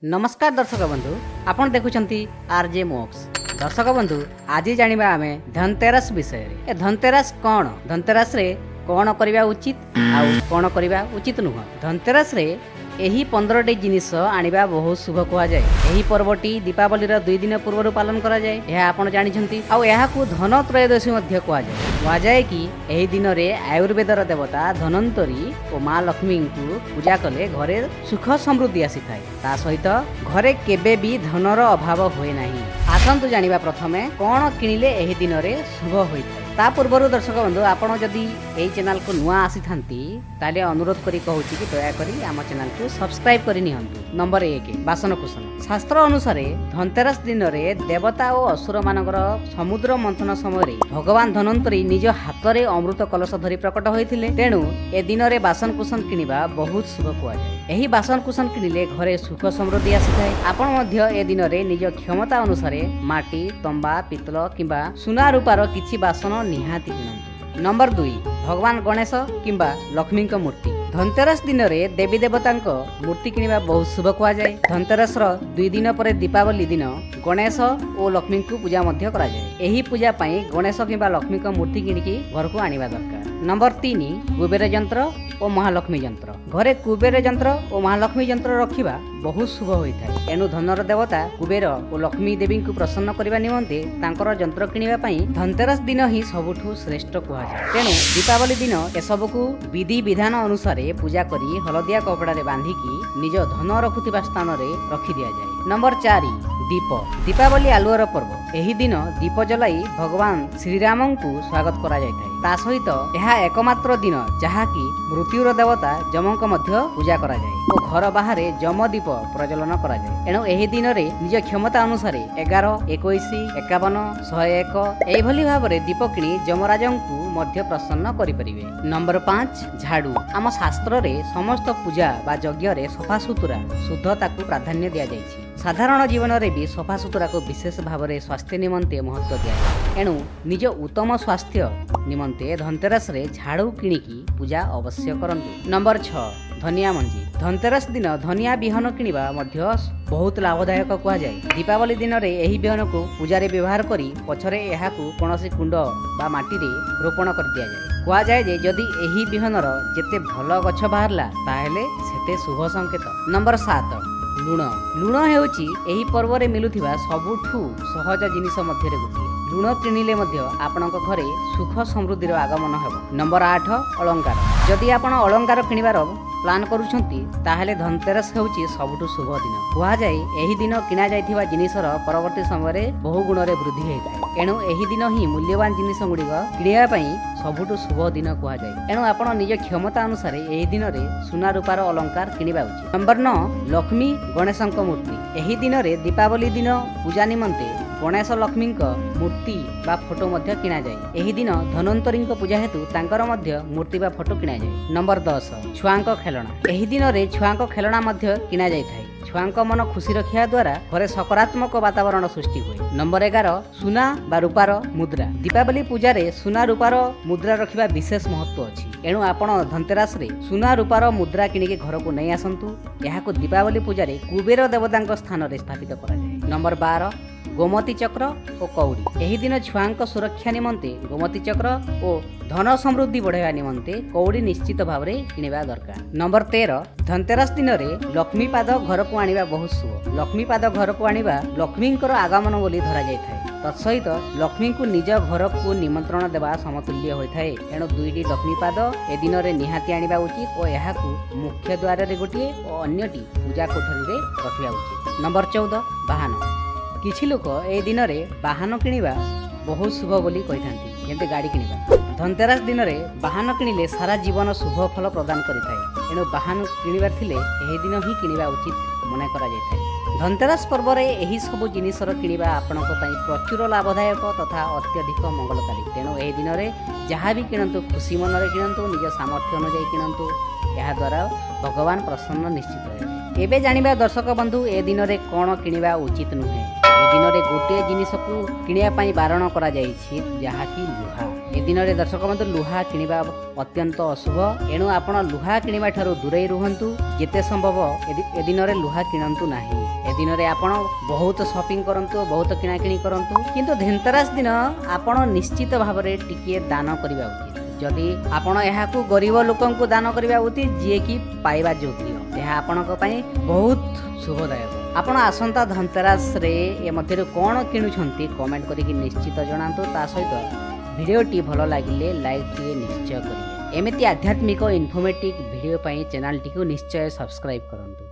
नमस्कार दर्शक बंधु आपण देखुछंती आरजे मोक्स। दर्शक बंधु आज जानिबा आमे धनतेरस विषय रे। ए धनतेरस कोन? धनतेरस रे कोन करिबा उचित आ कोन करिबा उचित नुह। धनतेरस रे एही 15टी जिनिस आनिबा बहुत शुभ कुआ जाय। एही पर्वटी दीपावली रा 2 दिन पूर्व पालन करा जाय। एहा आपण जानि छंती आ एहा को धन त्रयोदशी मध्ये कुआ जाय। कुआ जाय कि एही दिन रे आयुर्वेदर देवता धनवंतरी ओ मां लक्ष्मी को पूजा कले घरे सुख समृद्धि आसी थाए। ता सहित घरे केबे भी धनर अभाव होए नाही। आसंतु जानिबा प्रथमे कोन किनिले एही दिन रे शुभ होई थाए। ता पूर्व दर्शक बंधु आपण जदि एही चैनल को नुआ आसी थांती ताले अनुरोध करी कहूची कि दया करी आम चैनल को सब्सक्राइब करी निहंतु। नंबर 1 बासन कुसन। शास्त्र अनुसार धनतेरस दिन रे देवता और असुर मानकर समुद्र मंथन समय रे भगवान धनवंतरी निज हाथ रे अमृत कलश धरी प्रकट होइथिले। तेणु ए दिन रे बासन कुसन किनिबा बहुत शुभ कुआ जाय। एही बासन कुसन किनिले घरे सुख समृद्धि आसीथाय। आपण मध्य ए दिन रे निज क्षमता अनुसार माटी तंबा पितल किंबा सुना रूपार किछि बासन निहाती किनंतु। नंबर 2 भगवान गणेश किंबा लक्ष्मी का मूर्ति। धनतेरस दिन रे देवी देवता मूर्ति किनिबा बहुत शुभ कुआ जाय। धनतेरस 2 दिन पर दीपावली दिन गणेश और लक्ष्मी को पूजा मध्य करा जाय। एही पूजा पई गणेश किंबा लक्ष्मी का मूर्ति किनिकी घर को आनिबा दरकार। नंबर 3 कुबेर यंत्र और महालक्ष्मी यंत्र। घरे कुबेर यंत्र और महालक्ष्मी यंत्र रखिबा बहुत शुभ होइथाय। एनु धनर देवता कुबेर और लक्ष्मी देवी को प्रसन्न करबा निमंते तांकर यंत्र किनिबा पई धनतेरस दिन ही सबुठु श्रेष्ठ कुआ जाय। तेणु दीपावली दिन ए सब को विधि विधान अनुसार पूजा करी हलदिया कपड़ा रे बांधिकी निज धन रखुथिबा स्थान रे रखि दिया जाय। नंबर 4 दीप। दीपावली आलुअर पर्व। एही दिन दीप जलाई भगवान श्रीराम को स्वागत करा जायथाय। ता सहित एहा एकमात्र दिन जहा कि मृत्युर देवता जमक मध्य पूजा करा जाय ओ घर बाहरे जम दीप प्रज्वलन करा जाय। एणु एही दिन रे निज क्षमता अनुसार 11, 21, 51, 101 एही भली भाबरे दीप किनी जमराजन को मध्य प्रसन्न करि परिबे। नंबर 5 झाड़ू। आम शास्त्र रे समस्त पूजा बा यज्ञ रे सफा सुतुरा शुद्धता को प्राधान्य दिया जायछि। साधारण जीवन रे भी सफा सुतुरा को विशेष भाव में स्वास्थ्य निमंते महत्व दिया जाए। एणु निज उत्तम स्वास्थ्य निमंते धनतेरस रे झाड़ू किणिकी पूजा अवश्य करंतु। नंबर 6 धनिया मंजी। धनतेरस दिन धनिया बिहन किनिबा मध्य बहुत लाभदायक कुआ जाए। दीपावली दिन रे एही बिहन को पूजा रे व्यवहार करी पछरे एहा को कोनोसी कुंड बा माटी रे रोपण कर दिया जाए। कुआ जाए जे जदि एही बिहनर जेते भल गछ बाहरला ताहेले सेते शुभ संकेत। नंबर 7 लुण। लुण हेउची एही पर्व रे मिलुथिबा सबुठु सहज जिनिस मध्य रे गोटिए। लुण किनिले मध्य आपणक घरे सुख समृद्धि रो आगमन हेबो। नंबर 8 अलंकार। जदि आपण अलंकार किनिबार प्लान करूछंती ताहेले धनतेरस हेउची सबुठु शुभ दिन। कुआ जाय एही दिन किना जायथिबा जिनिसर परवर्ती समय रे बहु गुण रे वृद्धि हेइथाय। एणु एही दिन ही मूल्यवान जिनिस गुड़िक किनिबा पई सबुठु शुभ दिन कुआ जाय। एणु आपण निज क्षमता अनुसार एही दिन रे सुना रूपार अलंकार किनिबा उचित। नंबर 9 लक्ष्मी गणेशक मूर्ति। एही दिन रे दीपावली दिन पूजा निमंते गणेश लक्ष्मी मूर्ति बा फोटो मध्य किना जाए। एही दिन धनवंतरी पूजा हेतु तांकर मध्य मूर्ति बा फोटो किना जाए। नंबर 10 छुआंक खेलना। एही दिन रे छुआंक खेलना मध्य किना जाय थाए। छुआंक मन खुशी रखिया द्वारा घरे सकारात्मक वातावरण सृष्टि हुए। नंबर 11 सुना बा रूपार मुद्रा। दीपावली पूजा रे सुना रूपार मुद्रा रखिबा विशेष महत्व अछि। एणु आपण धनतेरस रे सुना रूपार मुद्रा किनिके घर को नै आसंतु। एहा को दीपावली पूजा रे कुबेर देवतांक स्थान रे स्थापित करा जाय। नंबर 12 गोमती चक्र और कौड़ी। एही दिन छुआंक सुरक्षा निमंते गोमती चक्र और धन समृद्धि बढ़ावा निमंते कौड़ी निश्चित भाव में किनिबा दरकार। नंबर 13 धनतेरस दिन रे लक्ष्मी पाद घर को आनिबा बहुत शुभ। लक्ष्मी पाद घर को आनिबा लक्ष्मींकर आगमन बोली धरा जाय थाए। तत्सहित लक्ष्मी को निज घर को निमंत्रण देवा समतुल्य होइथाए। एणु 2टी लक्ष्मी पाद ए दिन रे निहाती आनिबा उचित और एहा को मुख्य द्वार रे गोटिए और अन्यटी पूजा कोठरी रे रखिबा उचित। नंबर 14 वाहन। किछि लोक ए दिन रे वाहन किनिबा बहुत शुभ बोली कहिथांती जेंते गाड़ी किनिबा। धनतेरस दिन रे वाहन किनिले सारा जीवन शुभ फल प्रदान करिथाए। एणु वाहन किनिबार थिले एही दिन ही किनिबा उचित मने करा जायथाए। धनतेरस पर्व रे एही सब जिनिसर किनिबा आपणक पई प्रचुर लाभदायक तथा अत्यधिक मंगलकारी। तेणु एही दिन रे जहाँ भी किणंतु खुशी मन रे किणंतु निज सामर्थ्य अनुसार किणंतु। एहा द्वारा भगवान प्रसन्न निश्चित हेबे। एबे जानिबा दर्शक बंधु ए दिन रे कोन किनिबा उचित नुहे। ए दिन रे गोटे जिनिस को किनिया पई बारण करा जायछि जहा कि लुहा। ए दिन रे दर्शक बंधु लुहा किनिबा अत्यंत अशुभ। एणु आपण लुहा किनिबा ठारू दूरे रुहंतु। जेते संभव ए दिन रे लुहा किणंतु नाही। ए दिन रे आपण बहुत शॉपिंग करंतु बहुत किणाकिणी करंतु किंतु धनतेरस दिन आपण निश्चित भाव रे टिके दान करबा उचित जदि आपण एहाकू गरीब लोकंकु दान करबा उचित जे कि पाइबा योग्य यह आपणक पई बहुत शुभदायक आपण आसंता धनतेरस रे ए मध्यरे कोन किणुछंती कमेंट करिकि निश्चित जणांतु ता सहित वीडियोटी भल लागिले लाइक टी निश्चय करिवे एमिति आध्यात्मिक इन्फॉर्मेटिव वीडियो पई चैनल टी को निश्चय सब्सक्राइब करंतु।